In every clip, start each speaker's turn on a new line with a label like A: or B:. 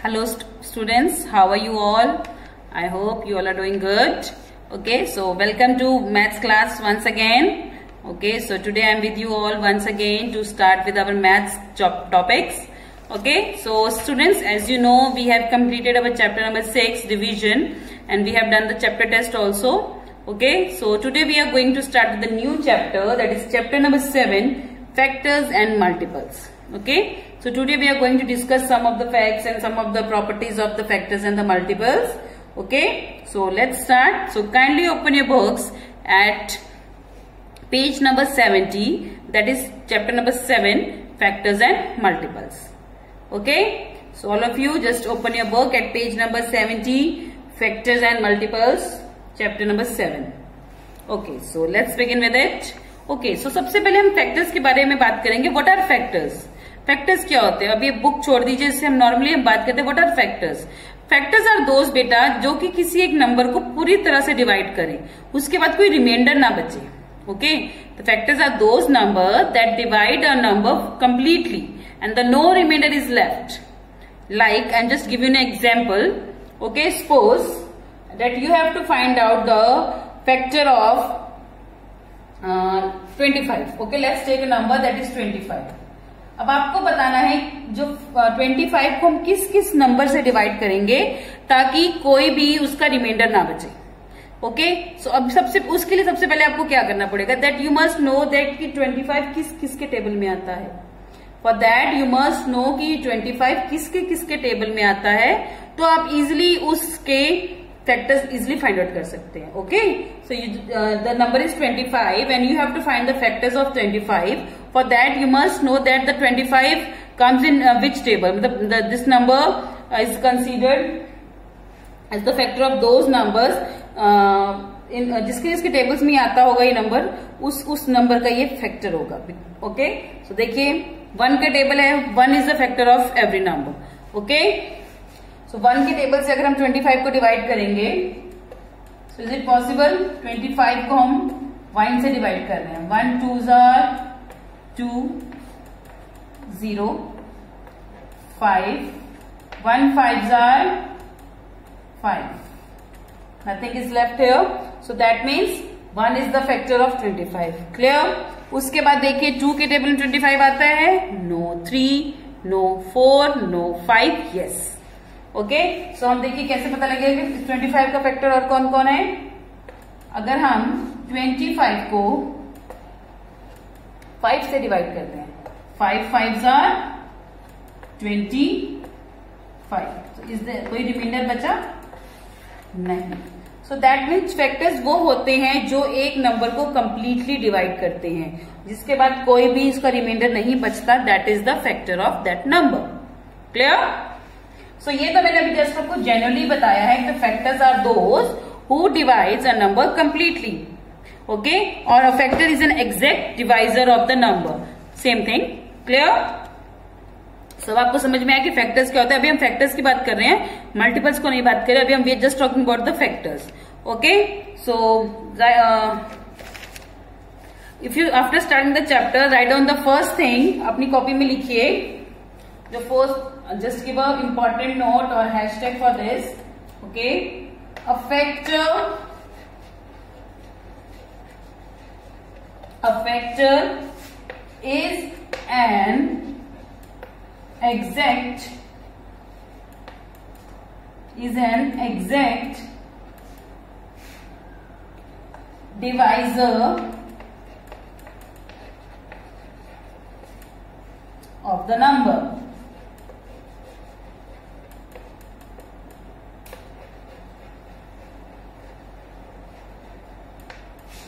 A: Hello students, how are you all? I hope you all are doing good. Okay, so welcome to maths class once again. Okay, so today I am with you all once again to start with our maths topics. Okay, so students, as you know, we have completed our chapter number 6, division, and we have done the chapter test also. Okay, so today we are going to start with the new chapter, that is chapter number 7, factors and multiples. Okay, so today we are going to discuss some of the facts and some of the properties of the factors and the multiples. Okay, so let's start. So kindly open your books at page number 70, that is chapter number 7, factors and multiples. Okay, so all of you just open your book at page number 70, factors and multiples, chapter number 7. Okay, so let's begin with it. Okay, so सबसे पहले हम factors के बारे में बात करेंगे. What are factors? Factors क्या होते हैं? अभी बुक छोड़ दीजिए, इससे हम नॉर्मली हम बात करते हैं. What are factors? Factors are those बेटा जो कि किसी एक नंबर को पूरी तरह से डिवाइड करें, उसके बाद कोई रिमाइंडर ना बचे. Okay, the factors are those number that divide a number completely and the no remainder is left. Like, I'm just giving an example. Okay, suppose that you have to find out the factor of 25. Okay, let's take a number that is 25. अब आपको बताना है जो 25 को हम किस किस number से डिवाइड करेंगे ताकि कोई भी उसका रिमाइंडर ना बचे. ओके, सो अब उसके लिए सबसे पहले आपको क्या करना पड़ेगा, that you must know that कि 25 किस किसके टेबल में आता है. For that you must no कि 25 किसके किसके टेबल में आता है, तो आप इजिली उसके फैक्टर्स इजिली फाइंड आउट कर सकते हैं. Okay, so the number is 25 and you have to find the factors of 25. For that you must know that the 25 comes in which table, मतलब this number is considered as the factor of those numbers जिसके जिसके tables में आता होगा ये number, उस number का ये फैक्टर होगा. ओके, सो देखिए 1 के टेबल है, 1 is the factor of every number. Okay, so 1 के टेबल से अगर हम 25 को डिवाइड करेंगे, सो इज इट पॉसिबल? 25 को हम 1 से डिवाइड कर रहे हैं. 1 2s are 2, 0, 5, 1 5s are 5. Nothing is left here. So that means 1 is the factor of 25. Clear? उसके बाद देखिए 2 के टेबल में 25 आता है. No 3, no 4, no 5. Yes. Okay, so हम देखिए कैसे पता लगेगा कि 25 का फैक्टर और कौन कौन है. अगर हम 25 को 5 से डिवाइड करते हैं, 5 5s are 25. तो इस कोई रिमाइंडर बचा नहीं. सो दैट मीन्स फैक्टर्स वो होते हैं जो एक नंबर को कंप्लीटली डिवाइड करते हैं, जिसके बाद कोई भी इसका रिमाइंडर नहीं बचता. That is the factor of that number. Clear? So ये तो मैंने अभी जस्ट आपको जनरली बताया है कि factors are those who divides a number completely. Okay, और a factor is an exact divisor of the number. Same thing. Clear? सब आपको समझ में आया कि फैक्टर्स क्या होता है. अभी हम फैक्टर्स की बात कर रहे हैं, मल्टीपल्स को नहीं बात कर रहे. अभी हम we just talking about the factors. Okay, so if you after starting the chapter write down the first thing. अपनी कॉपी में लिखिए जो first, just give a important note और hashtag for this. Okay, a factor is an exact divisor of the number.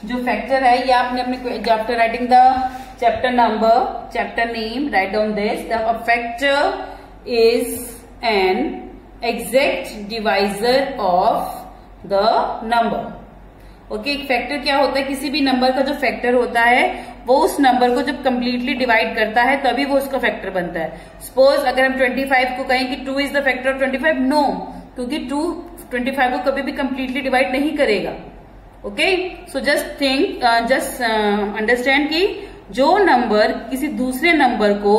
A: जो factor है ये आपने अपने after writing the chapter number, chapter name, write down this. A factor is an exact divisor of the number. Okay, एक factor क्या होता है? किसी भी नंबर का जो फैक्टर होता है वो उस नंबर को जब कंप्लीटली डिवाइड करता है तभी वो उसका फैक्टर बनता है. सपोज अगर हम 25 को कहें कि 2 is the factor of 25, no, क्योंकि 2 25 को कभी भी कंप्लीटली डिवाइड नहीं करेगा. Okay, so just think, just understand कि जो नंबर किसी दूसरे नंबर को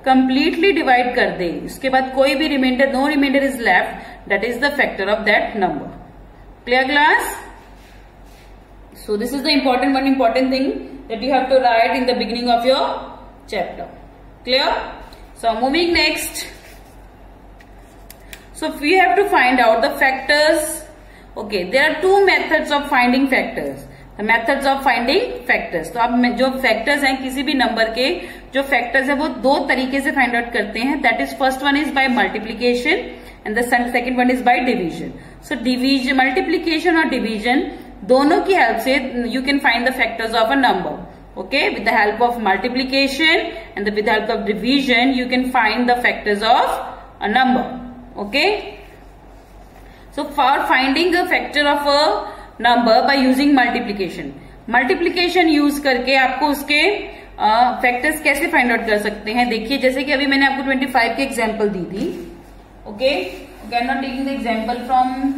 A: कंप्लीटली डिवाइड कर दे, उसके बाद कोई भी reminder, no reminder is left, that is the factor of that number. Clear class? So this is the one important thing that you have to write in the beginning of your chapter. Clear? So moving next. So we have to find out the factors. Okay, there are two methods of finding factors. The methods of finding factors. तो अब जो factors हैं किसी भी number के जो factors है वो दो तरीके से find out करते हैं. That is first one is by multiplication and the second one is by division. So division, multiplication और division दोनों की हेल्प से you can find the factors of a number. Okay, with the help of multiplication and with the help of division you can find the factors of a number. Okay, so for finding the factor of a number by using multiplication use करके आपको उसके factors कैसे find out कर सकते हैं. देखिए, जैसे कि अभी मैंने आपको 25 के एग्जाम्पल दी थी. Okay, I am not taking the example from,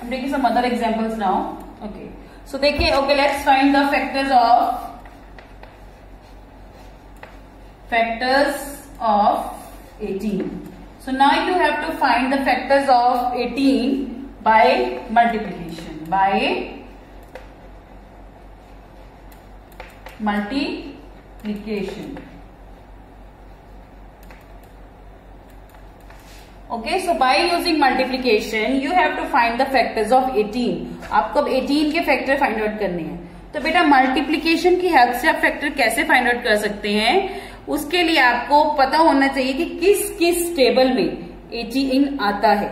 A: I'm taking some other examples now. Okay, so देखिए, okay, let's find the factors of 18. So now you have to find the factors of 18 by multiplication. Okay, so by using multiplication you have to find the factors of 18. आपको अब 18 के factor find out करने हैं. तो बेटा multiplication की help से आप फैक्टर कैसे फाइंड आउट कर सकते हैं, उसके लिए आपको पता होना चाहिए कि किस किस टेबल में 18 आता है.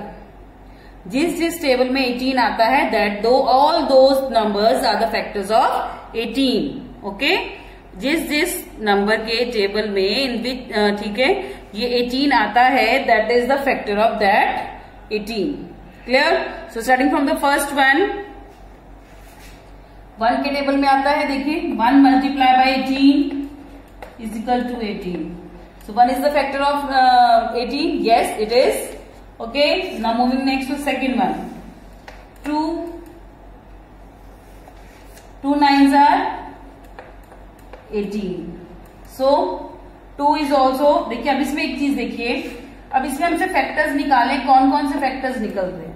A: जिस टेबल में 18 आता है, that all those numbers are the factors of 18. Okay, जिस नंबर के टेबल में ठीक है ये 18 आता है, that is the factor of that 18. Clear? So starting from the first one के टेबल में आता है. देखिए, 1 multiply by 18 is equal to 18. So 1 is the factor of 18. Yes, it is. Okay, now moving next to second one. 2 9s are 18. So 2 is also. देखिए, अब इसमें एक चीज देखिए, अब इसमें हमसे फैक्टर्स निकालें, कौन कौन से फैक्टर्स निकलते हैं.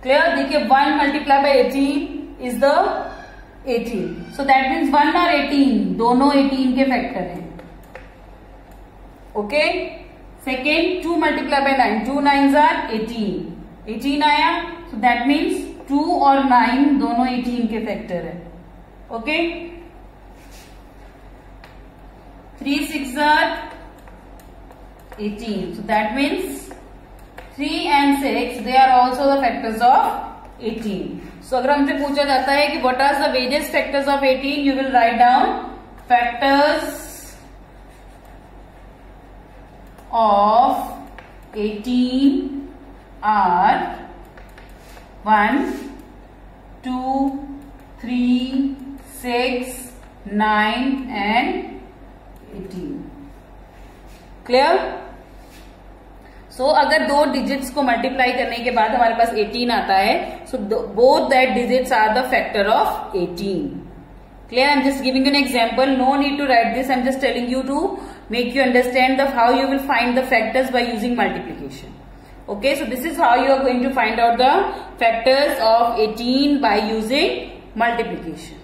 A: क्लियर? देखिए, 1 multiply by 18 is the 18. So that means 1 और 18 दोनों 18 के फैक्टर हैं. Okay, second 2 multiply by 9, 2 9s are 18 आया. सो दैट मीन्स 2 और 9 दोनों 18 के फैक्टर है. Okay, 3 6s are 18. So that means 3 and 6 they are also the factors of 18. So अगर हमसे पूछा जाता है कि what are the various factors of 18, you will write down factors of 18 are 1 2 3 6 9 and 18. Clear? सो अगर दो डिजिट्स को मल्टीप्लाई करने के बाद हमारे पास 18 आता है, so both that digits are the factor of 18. Clear? I am just giving an example. No need to write this. I am just telling you to make you understand how you will find the factors by using multiplication. Okay, so this is how you are going to find out the factors of 18 by using multiplication.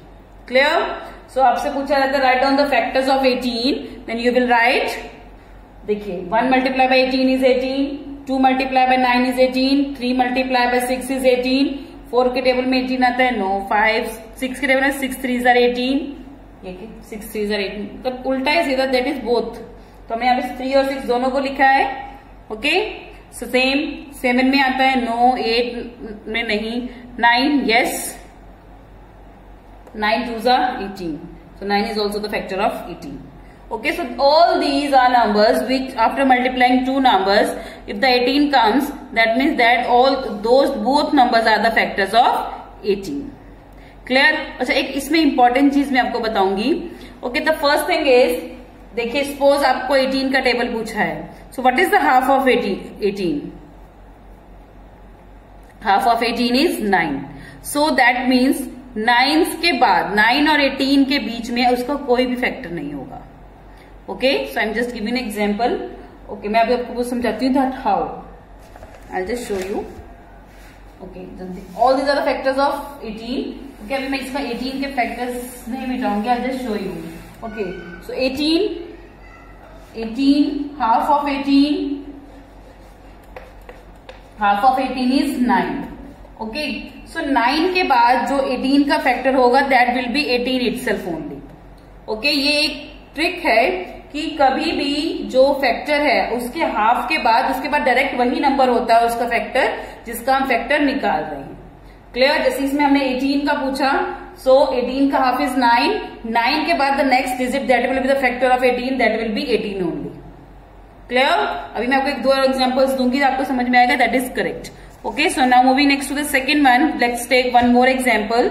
A: Clear? So आपसे पूछा जाता है write down the factors of 18, then you will write. देखिए, 1 multiply by 18 is 18, 2 multiply by 9 is 18, 3 multiply by 6 is 18. 4 के table में 18 आता है, no. 5 6 के टेबल में 6 3s are 18. 6 3s are 18, मतलब उल्टा है सीधा, दैट इज बोथ. तो हमने यहाँ पे 3 और 6 दोनों को लिखा है. ओके, सो सेम 7 में आता है, नो. 8 में नहीं. 9, yes. 9 2s are 18. So 9 is also the factor of 18. Okay, so all these are numbers which after multiplying two numbers, if the 18 comes, that means that all those both numbers are the factors of 18. Clear? अच्छा, एक इसमें important चीज मैं आपको बताऊंगी. Okay, the first thing is, देखिए, suppose आपको 18 का टेबल पूछा है. So what is the half of 18? Half of 18 is 9. So that means 9 के बाद 9 और 18 के बीच में उसका कोई भी फैक्टर नहीं होगा. Okay, so I am just giving an example. Okay, मैं अभी आपको समझाती हूँ that how. I just show you. Okay, all these are the factors of 18। Okay, अभी मैं इसका 18 के फैक्टर्स नहीं मिटाऊंगी, I just show you. Okay, so 18 half of 18 is 9। Okay, so 9 के बाद जो 18 का फैक्टर होगा that will be 18 itself only. Okay, ये एक ट्रिक है कि कभी भी जो फैक्टर है उसके हाफ के बाद उसके बाद डायरेक्ट वही नंबर होता है उसका फैक्टर जिसका हम फैक्टर निकाल रहे हैं। क्लियर? जैसे इसमें हमने 18 का पूछा, सो 18 का हाफ इज 9। 9 के बाद the next digit that will be the factor of 18, that will be 18 only. Clear? अभी मैं आपको एक दो और एग्जांपल्स दूंगी, आपको समझ में आएगा, that is correct. Okay, so now moving next to the second one, let's take one more example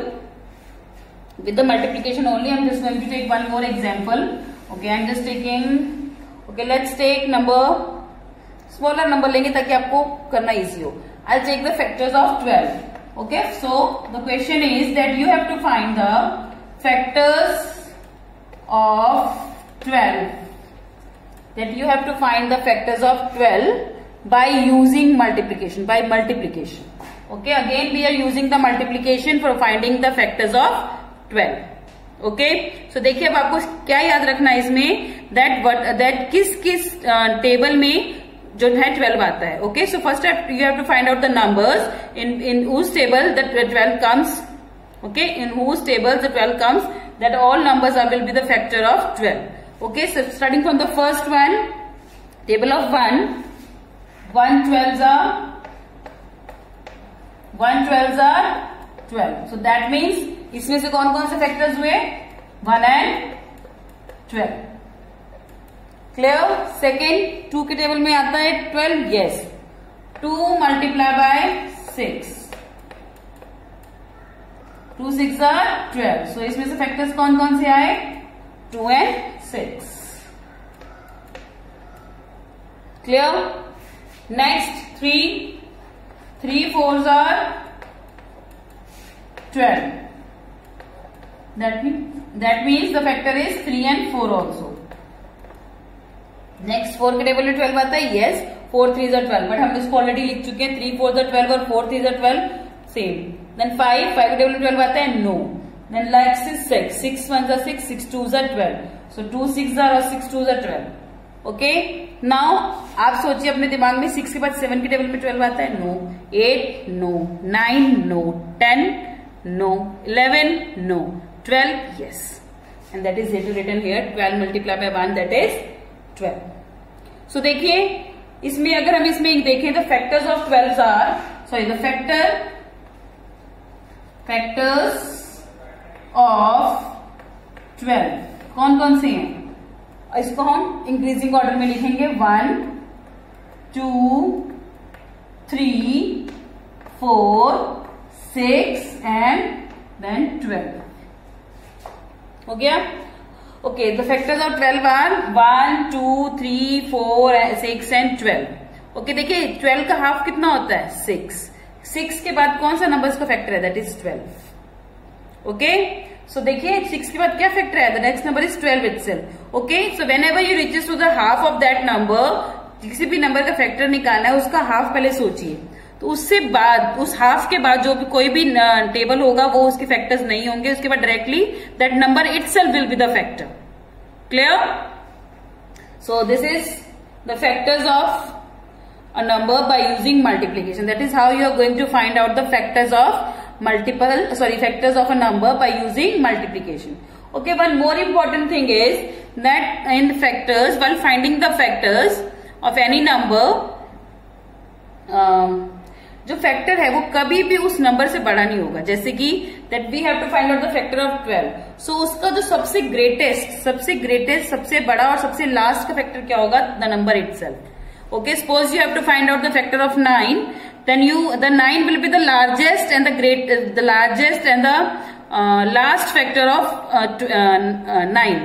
A: with the multiplication only. I'm just going to take one more example. Okay, I'm just taking, okay, let's take number, smaller number लेंगे ताकि आपको करना easy हो. I'll take the factors of 12. Okay, so the question is that you have to find the factors of 12. That you have to find the factors of 12 by using multiplication, by multiplication. Okay, again we are using the multiplication for finding the factors of 12. Okay, so देखिए अब आपको क्या याद रखना है इसमें, that किस table में जो है 12 आता है. Okay, so first you have to find out the numbers in whose table that 12 comes. Okay, in whose table the 12 comes, that all numbers will be the factor of 12. Okay, so starting from the first one, table of 1 12s are 12. So that means इसमें से कौन कौन से factors हुए, 1 and 12. Clear? Second 2 के table में आता है 12. Yes, 2 multiply by 6, 2 6 are 12. सो इसमें से फैक्टर्स कौन कौन से आए, 2 and 6. Clear? Next 3 4s are 12. That means the factor is 3 and 4 also. Next 4 के टेबल में 12 आता है. Yes, 4 3s are 12, बट हम इसको ऑलरेडी लिख चुके हैं. 3 4s are 12 और 4 3s are 12 सेम. Then 5 के टेबल में 12 आता है. No. Then next is 6 1s are 6, 6 2s are 12. So 2 6s are और 6 2s are 12. ओके, नाउ आप सोचिए अपने दिमाग में 6 के बाद 7 के टेबल में 12 आता है. No. 8 no. 9 no. 10 no. 11 no. 12 yes, and that is written here. 12 multiplied by 1, that is 12. So देखिए इसमें अगर हम इसमें देखें the factors of 12 are, sorry, the factors of 12 कौन कौन से हैं, इसको हम इंक्रीजिंग ऑर्डर में लिखेंगे. 1 2 3 4 6 एंड देन 12. हो गया? Okay, the factors of 12 are 1 2 3 4 6 and 12. Okay, देखिए 12 का हाफ कितना होता है, 6. 6 के बाद कौन सा नंबर का फैक्टर है, दैट इज 12. ओके, सो देखिए 6 के बाद क्या फैक्टर है, the next number is 12 itself. Okay, so whenever you reaches to the half of that number, किसी भी नंबर का फैक्टर निकालना है उसका हाफ पहले सोचिए. तो उससे बाद उस हाफ के बाद जो भी कोई भी टेबल होगा वो उसके फैक्टर्स नहीं होंगे. उसके बाद directly that number itself will be the factor. Clear? So this is the factors of a number by using multiplication. That is how you are going to find out the factors of factors of a number by using multiplication. Okay, one more important thing is that in factors, while finding the factors of any number, जो factor है वो कभी भी उस number से बड़ा नहीं होगा. जैसे कि that we have to find out the factor of 12. So उसका जो सबसे ग्रेटेस्ट सबसे बड़ा और सबसे लास्ट का फैक्टर क्या होगा, the number itself. Okay, suppose you have to find out the factor of 9, then the 9 will be the largest and the last factor of 9.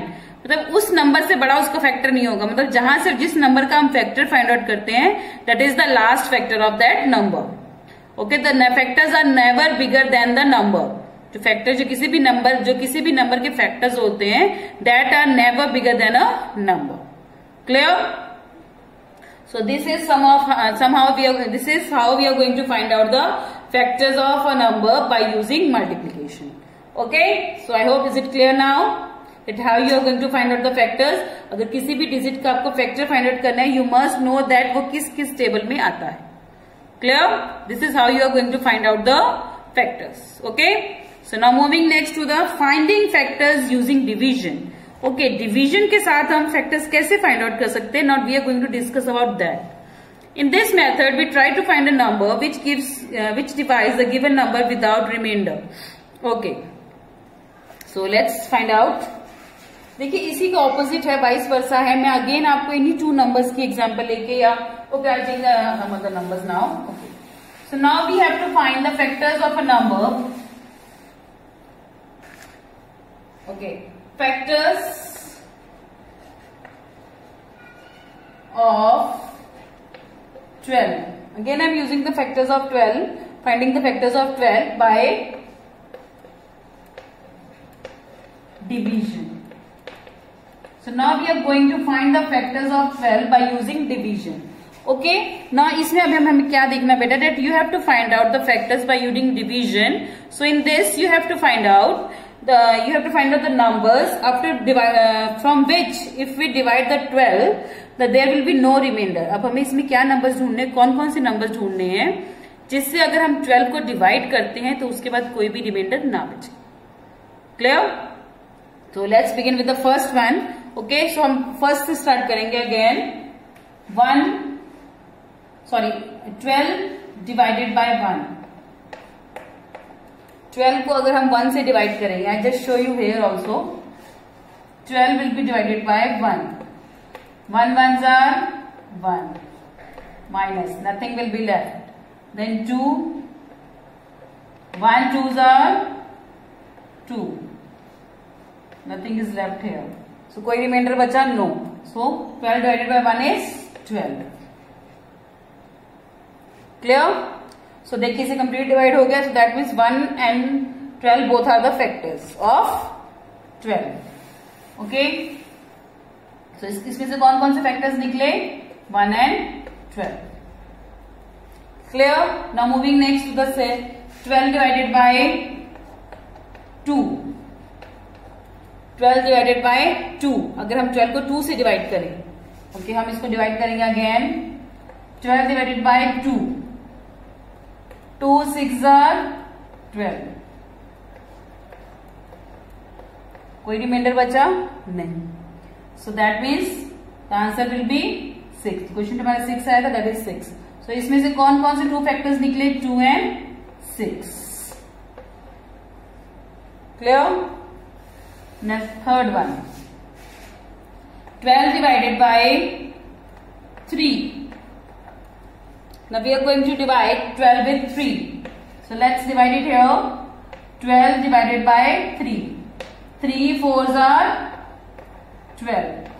A: मतलब उस नंबर से बड़ा उसका फैक्टर नहीं होगा. मतलब जहां से जिस नंबर का हम फैक्टर फाइंड आउट करते हैं, that is the last factor of that number. Okay, the factors are never bigger than the number. जो फैक्टर जो किसी भी नंबर के फैक्टर्स होते हैं, that are never bigger than a number. Clear? So this is this is how we are going to find out the factors of a number by using multiplication. Okay, so I hope is it clear now that how you are going to find out the factors. अगर किसी भी digit का आपको factor find out करना है, you must know that वो किस किस टेबल में आता है. Clear? This is how you are going to find out the factors. Okay, so now moving next to the finding factors using division. Okay, division के साथ हम फैक्टर्स कैसे फाइंड आउट कर सकते हैं. Not we are going to discuss about that. In this method we try to find a number which divides the given number without reminder. Okay, so let's find out. देखिए इसी का opposite है, vice versa है. मैं again आपको इन्हीं two numbers की example लेके या okay I change some other numbers now. Okay, so now we have to find the factors of a number. Okay, factors of 12. Again I am using the factors of 12, finding the factors of 12 by division. So now we are going to find the factors of 12 by using division. Okay, now इसमें अभी हमें क्या देखना बेटा, that you have to find out the factors by using division. So in this you have to find out the numbers after from which if we divide the 12 that there will be no remainder. अब हमें इसमें क्या numbers ढूंढने, कौन कौन से numbers ढूंढने हैं जिससे अगर हम 12 को डिवाइड करते हैं तो उसके बाद कोई भी रिमाइंडर ना बचे. क्लियर? तो let's begin with the first one. Okay, so हम फर्स्ट से स्टार्ट करेंगे. Again 12 divided by 1. 12 को अगर हम 1 से डिवाइड करेंगे, आई just show you here also. 12 will be divided by 1. 1 ones are 1 minus nothing will be left. Then 2. 1 twos are 2. Nothing is left here. So कोई reminder बचा? No. So 12 divided by 1 is 12. Clear? So देखिए इसे complete divide हो गया. So that means 1 and 12 both are the factors of 12. Okay. So इसमें से कौन कौन से फैक्टर्स निकले? 1 and 12. Clear? Now moving next to the 12 divided by 2. 12 divided by 2. अगर हम 12 को 2 से डिवाइड करें, ओके, हम इसको डिवाइड करेंगे अगेन. 12 divided by 2. 2 6 are 12. कोई रिमाइंडर बचा? नहीं. So that means the answer will be 6. Question हमारा 6 आया था, that is 6. So इसमें से कौन कौन से 2 फैक्टर्स निकले? 2 and 6. Clear? Next third one. 12 divided by 3. Now we are going to divide 12 with 3. So let's divide it here. 12 divided by 3. 3 4s are 12.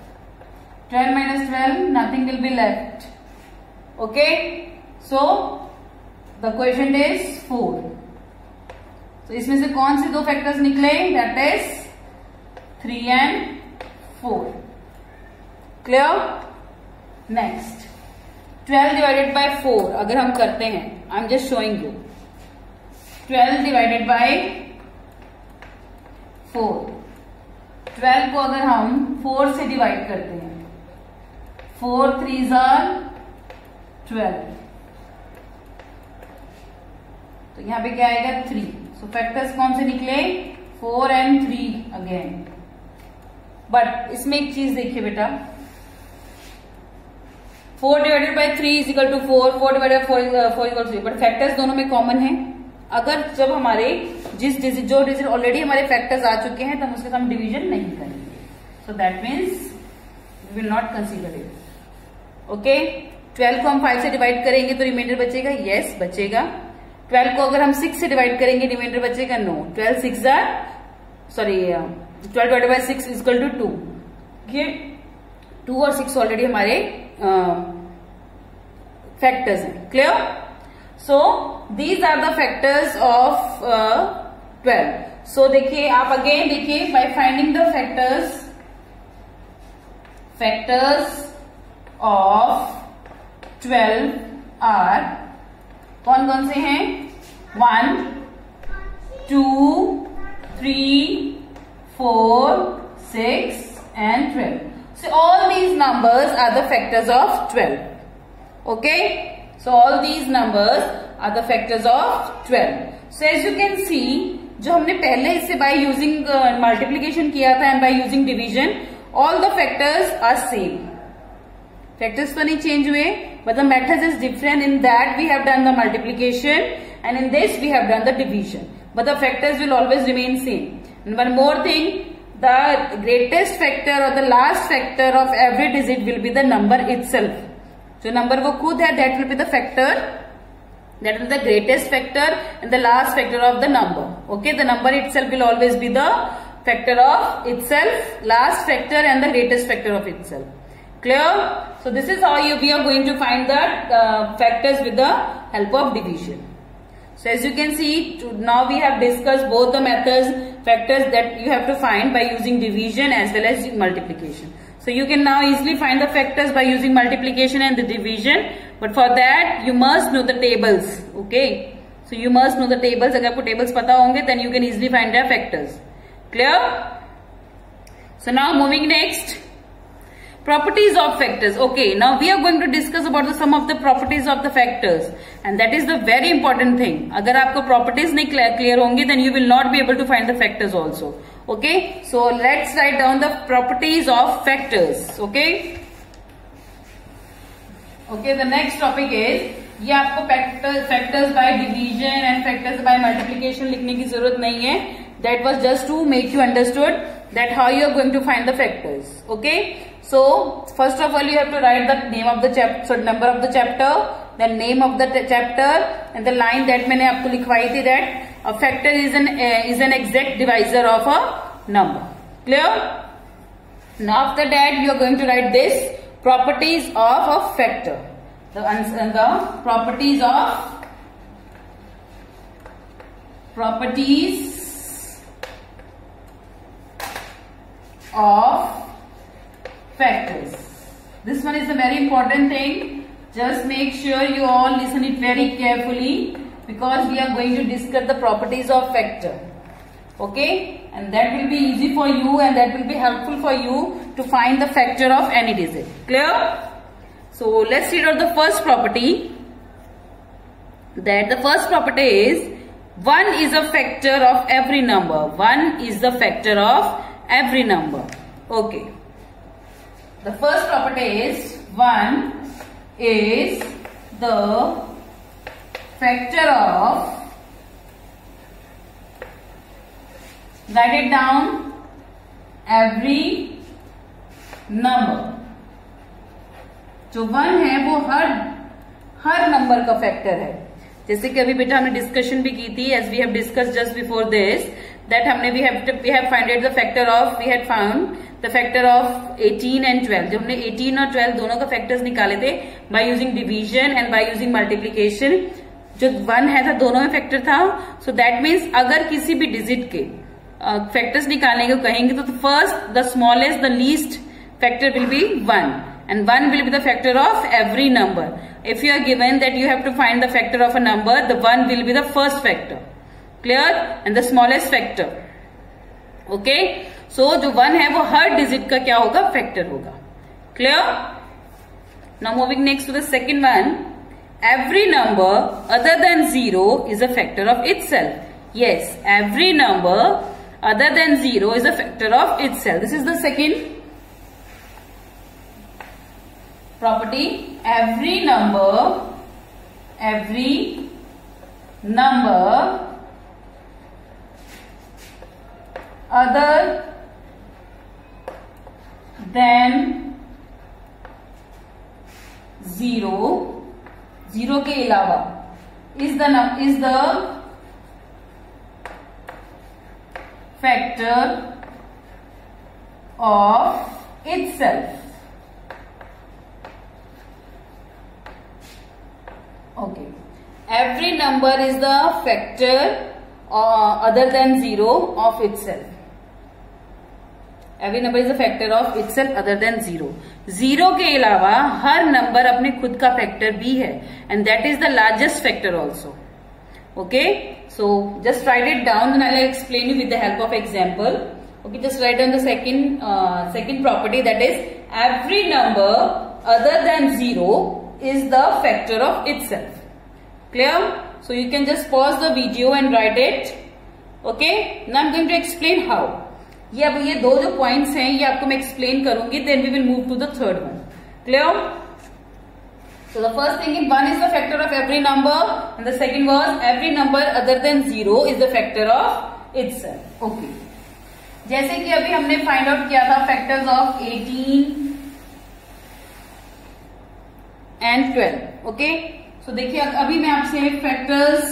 A: 12 minus 12, nothing will be left. Okay. So the quotient is 4. So इसमें से कौन से 2 factors निकले? That is 3 and 4. Clear? Next. 12 divided by 4 अगर हम करते हैं, आई am just showing you. 12 divided by 4. 12 को अगर हम 4 से डिवाइड करते हैं, 4 3s are 12. तो यहां पे क्या आएगा? 3. सो फैक्टर्स कौन से निकले? 4 and 3 अगेन. बट इसमें एक चीज देखिए बेटा, 4 divided by 3 is equal to 4. 4 divided by 4 is equal to 3. But factors दोनों में कॉमन है. अगर जब हमारे जो डिजिट ऑलरेडी हमारे फैक्टर्स आ चुके हैं तो हम उसके साथ डिवीजन नहीं करेंगे. So that means we will not consider it. Okay, 12 को हम 5 से डिवाइड करेंगे तो रिमाइंडर बचेगा? यस, बचेगा. 12 को अगर हम 6 से डिवाइड करेंगे रिमाइंडर बचेगा? No. 12 6 are 12 divided by 6 is equal to 2. ये 2 और 6 ऑलरेडी हमारे फैक्टर्स हैं. Clear? So these are the factors of 12. So देखिए आप अगेन देखिए, by finding the factors of 12 are कौन कौन से हैं? 1, 2, 3, 4, 6 and 12. So all these numbers are the factors of 12. Okay? So all these numbers are the factors of 12. So as you can see, जो हमने पहले इससे by using multiplication किया था and by using division, all the factors are same. Factors तो नहीं change हुए, but the method is different. In that we have done the multiplication and in this we have done the division. But the factors will always remain same. And one more thing, the greatest factor or the last factor of every digit will be the number itself. जो number वो खुद है, that will be the factor, that will be the greatest factor and the last factor of the number. Okay, the number itself will always be the factor of itself, last factor and the greatest factor of itself. Clear? So this is how we are going to find the factors with the help of division. So as you can see, now we have discussed both the methods, factors that you have to find by using division as well as multiplication. So you can now easily find the factors by using multiplication and the division. But for that you must know the tables. Okay. So you must know the tables. अगर आपको tables पता होंगे, then you can easily find the factors. Clear? So now moving next. Properties of factors. Okay, now we are going to discuss about some of the properties of the factors, and that is the very important thing. अगर आपको properties नहीं clear होंगी, then you will not be able to find the factors also. Okay, so let's write down the properties of factors. Okay. Okay, the next topic is ये आपको factors by division and factors by multiplication लिखने की जरूरत नहीं है. That was just to make you understood that how you are going to find the factors. Okay. So first of all you have to write the name of the chapter, so number of the chapter, the name of the chapter and the line that मैंने आपको लिखवाई थी, that a factor is an exact divisor of a number. Clear? Now after that you are going to write this properties of a factor. The properties of factors. This one is a very important thing. Just make sure you all listen it very carefully, because we are going to discuss the properties of factor. Okay, and that will be easy for you and that will be helpful for you to find the factor of any digit. Clear? So let's read out the first property. That the first property is 1 is a factor of every number. 1 is the factor of every number. Okay. The first property is 1 is the factor of, write it down, every number. जो 1 है वो हर number का factor है. जैसे कि अभी बेटा हमने डिस्कशन भी की थी, as we have discuss just before this, that हमने we have finded the factor of, we had found the factor of 18 and 12. जब हमने 18 और 12 दोनों का फैक्टर्स निकाले थे by using division and bye using multiplication. जो 1 है था दोनों में फैक्टर था. सो दैट मीन्स अगर किसी भी डिजिट के फैक्टर्स निकालने को कहेंगे तो first the smallest the least factor will be 1 and 1 will be the factor of every number. If you are given that you have to find the factor of a number, the 1 will be the first factor. Clear? And the smallest factor. Okay? So जो 1 है वो हर digit का क्या होगा? Factor होगा. Clear? Now moving next to the second one. Every number other than 0 is a factor of itself. Yes, every number other than 0 is a factor of itself. This is the second property. Every number other than 0 के अलावा is the factor of itself. Okay, every number is the factor other than 0 of itself. Every number is a factor of itself other than zero. Zero के अलावा हर number अपने खुद का factor भी है, and that is the largest factor also. Okay, so just right it down and I will explain you with the help of example. Okay, just right down the second property, that is every number other than zero is the factor of itself. Clear? So you can just pause the video and write it. Okay, now I'm going to explain how. ये दो जो points हैं ये आपको मैं explain करूंगी, then we will move to the third one. Clear? So the first thing is one is the factor of every number and the second was every number other than zero is the factor of itself. Okay. जैसे कि अभी हमने find out किया था factors of 18 and 12। Okay, सो देखिए अभी मैं आपसे फैक्टर्स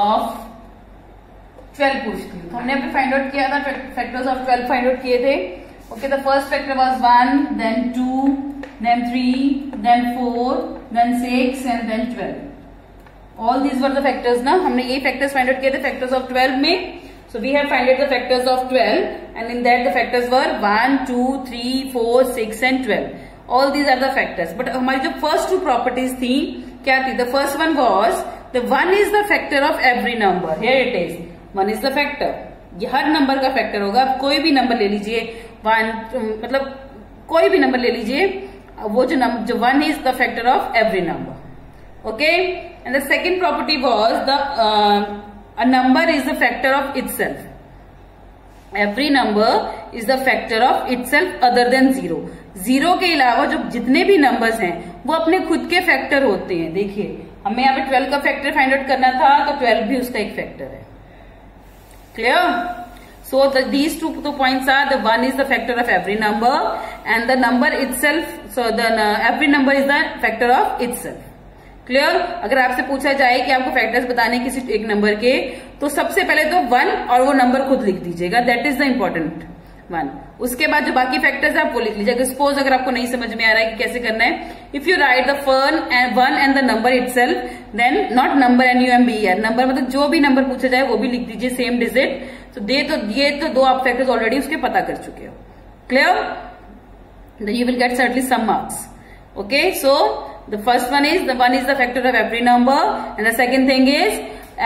A: ऑफ 12 पूछती हूँ। तो हमने अभी फाइंड आउट किया था फैक्टर्स ऑफ 12 फाइंड आउट किए थे। Okay, the first factor was 1, then 2, then 3, then 4, then 6 and then 12। All these were the factors ना, हमने ये फैक्टर्स फाइंड आउट किए थे फैक्टर्स ऑफ 12 में। So we have find out the factors of 12 and in that the factors were 1, 2, 3, 4, 6 and 12। All these are the factors. But हमारी जो first two properties थी क्या थी? The first one was the 1 is the factor of every number. Here it is, 1 is the factor. ये हर number का factor होगा। आप कोई भी नंबर ले लीजिए, 1 मतलब कोई भी नंबर ले लीजिए, वो जो 1 is the factor of every number. Okay, and the second property was a number is the factor of itself. Every number is the factor of itself other than zero. Zero के अलावा जो जितने भी नंबर्स हैं वो अपने खुद के फैक्टर होते हैं। देखिए हमें यहाँ पे 12 का फैक्टर फाइंड आउट करना था, तो 12 भी उसका एक फैक्टर है। Clear? So these two points are the 1 is the factor of every number and the number itself. So the every number is the factor of itself. Clear? अगर आपसे पूछा जाए कि आपको फैक्टर्स बताने किसी एक नंबर के, तो सबसे पहले तो 1 और वो नंबर खुद लिख दीजिएगा, दैट इज द इम्पोर्टेंट 1। उसके बाद जो बाकी फैक्टर्स है आप वो लिख लीजिएगा। सपोज अगर आपको नहीं समझ में आ रहा है कि कैसे करना है, if you write the 1 and the number itself, then not number NUMBER, number मतलब जो भी नंबर पूछा जाए वो भी लिख दीजिए सेम डिजिट। तो ये तो दो आप फैक्टर्स ऑलरेडी उसके पता कर चुके हो। Clear? Then you will get certainly some marks. Okay, so the first one is the 1 is the factor of every number and the second thing is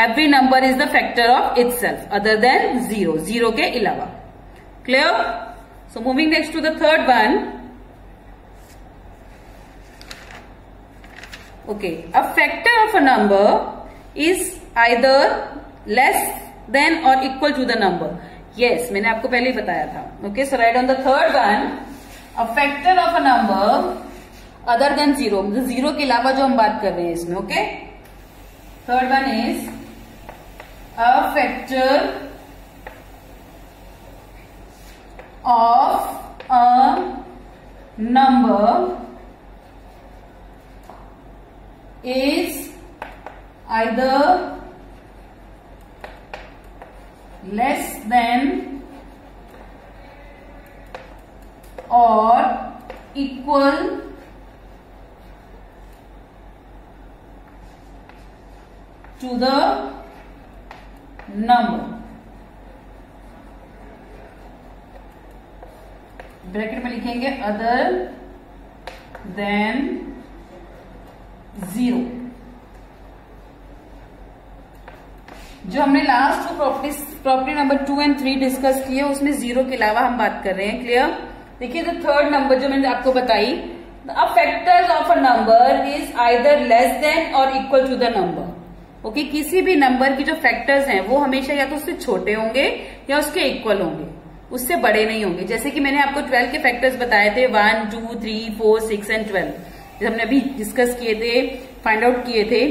A: every number is the factor of itself other than zero, zero के अलावा। Clear? So moving next to the third one. Okay, a factor of a number is either less than or equal to the number. Yes, मैंने आपको पहले ही बताया था। Okay, so write on the third one. A factor of a number other than zero, मतलब zero के अलावा जो हम बात कर रहे हैं इसमें। Okay, third one is a factor of a number is either less than or equal to the number। Bracket में लिखेंगे अदर देन जीरो। जो हमने last two property number 2 and 3 discuss किए उसमें जीरो के अलावा हम बात कर रहे हैं। क्लियर? देखिए द थर्ड नंबर जो मैंने आपको बताई, the factors of a number is either less than और equal to the number. Okay, किसी भी नंबर की जो फैक्टर्स हैं वो हमेशा या तो उससे छोटे होंगे या उसके इक्वल होंगे, उससे बड़े नहीं होंगे। जैसे कि मैंने आपको 12 के फैक्टर्स बताए थे, 1, 2, 3, 4, 6 एंड 12, जो हमने अभी डिस्कस किए थे, फाइंड आउट किए थे।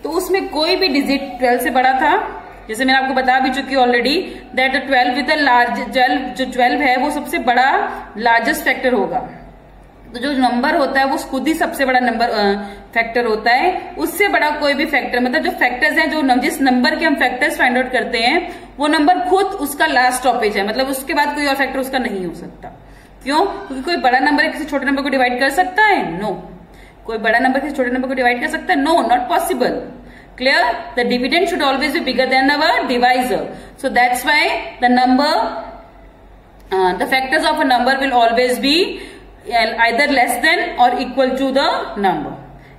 A: तो उसमें कोई भी डिजिट 12 से बड़ा था, जैसे मैंने आपको बता भी चुकी ऑलरेडी दैट 12 विद जो 12 है वो सबसे बड़ा लार्जेस्ट फैक्टर होगा। तो जो नंबर होता है वो खुद ही सबसे बड़ा नंबर फैक्टर होता है, उससे बड़ा कोई भी फैक्टर, मतलब जो फैक्टर्स हैं, जो जिस नंबर के हम फैक्टर्स फाइंड आउट करते हैं वो नंबर खुद उसका लास्ट स्टॉपेज है, मतलब उसके बाद कोई और फैक्टर उसका नहीं हो सकता। क्यों? क्योंकि कोई बड़ा नंबर किसी छोटे नंबर को डिवाइड कर सकता है? नो। कोई बड़ा नंबर किसी छोटे नंबर को डिवाइड कर सकता है? No, not possible. Clear? The dividend should always be bigger than our divisor. So that's why the number, the factors of a number will always be either less than or equal to the number.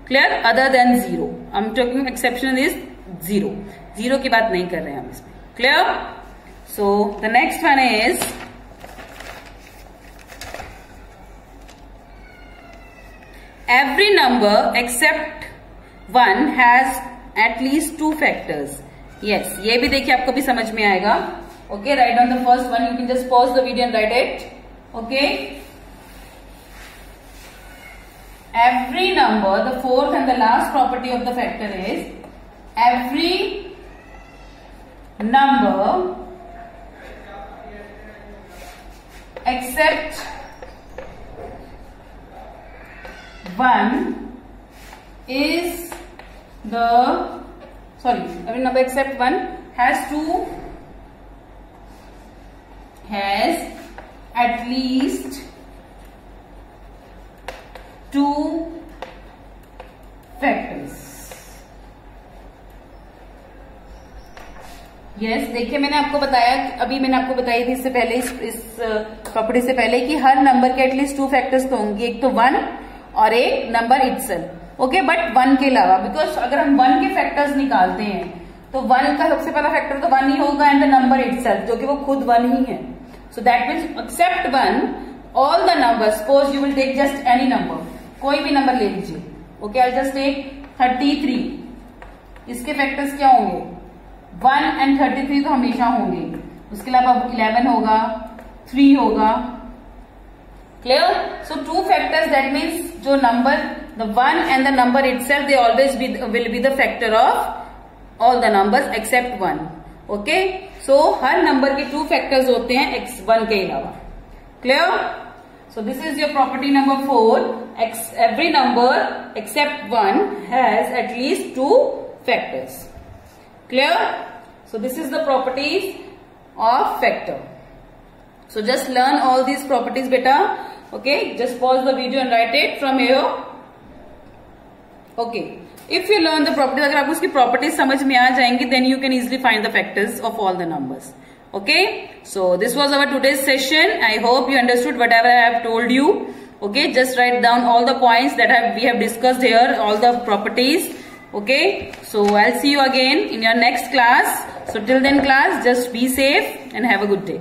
A: Clear? Other than 0. I'm talking exception is 0. 0 की बात नहीं कर रहे हैं हम इसमें. Clear? So the next one is every number except 1 has at least 2 factors. Yes, ये भी देखिए आपको भी समझ में आएगा. Okay, write down the first one. You can just pause the video and write it. Okay. Every number, the fourth and the last property of the factor is every number except 1 is the, sorry, every number except 1 has at least 2 factors. Yes, देखिए मैंने आपको बताया, अभी मैंने आपको बताई थी इससे पहले, इस प्रॉपर्टी से पहले, कि हर नंबर के एटलीस्ट 2 फैक्टर्स तो होंगे. एक तो 1 और एक नंबर इटसेल्फ. ओके, बट 1 के अलावा, बिकॉज अगर हम 1 के फैक्टर्स निकालते हैं तो 1 का सबसे पहला फैक्टर तो 1 ही होगा एंड द नंबर इटसेल्फ, जो कि वो खुद 1 ही है. So that means except 1 all the number. Suppose you will take just any number, कोई भी नंबर ले लीजिए. Okay, I just take 33. इसके फैक्टर्स क्या होंगे? 1 एंड 33 तो हमेशा होंगे. उसके अलावा 11 होगा, 3 होगा. Clear? So 2 factors, that means जो number, the 1 and the number itself, they always will be the factor of all the numbers except 1. Okay, so हर नंबर के 2 फैक्टर्स होते हैं x1 के अलावा. Clear? So this is your property number 4. Every number except 1 has at least 2 factors. Clear? So this is the properties of factor. So just learn all these properties beta. Okay, just pause the video and write it from here. Okay, if you learn the properties, अगर आपको उसकी properties समझ में आ जाएंगी, then you can easily find the factors of all the numbers. Okay, so this was our today's session. I hope you understood whatever I have told you. Okay, just write down all the points that we have discussed here, all the properties. Okay, so I'll see you again in your next class. So till then class, just be safe and have a good day.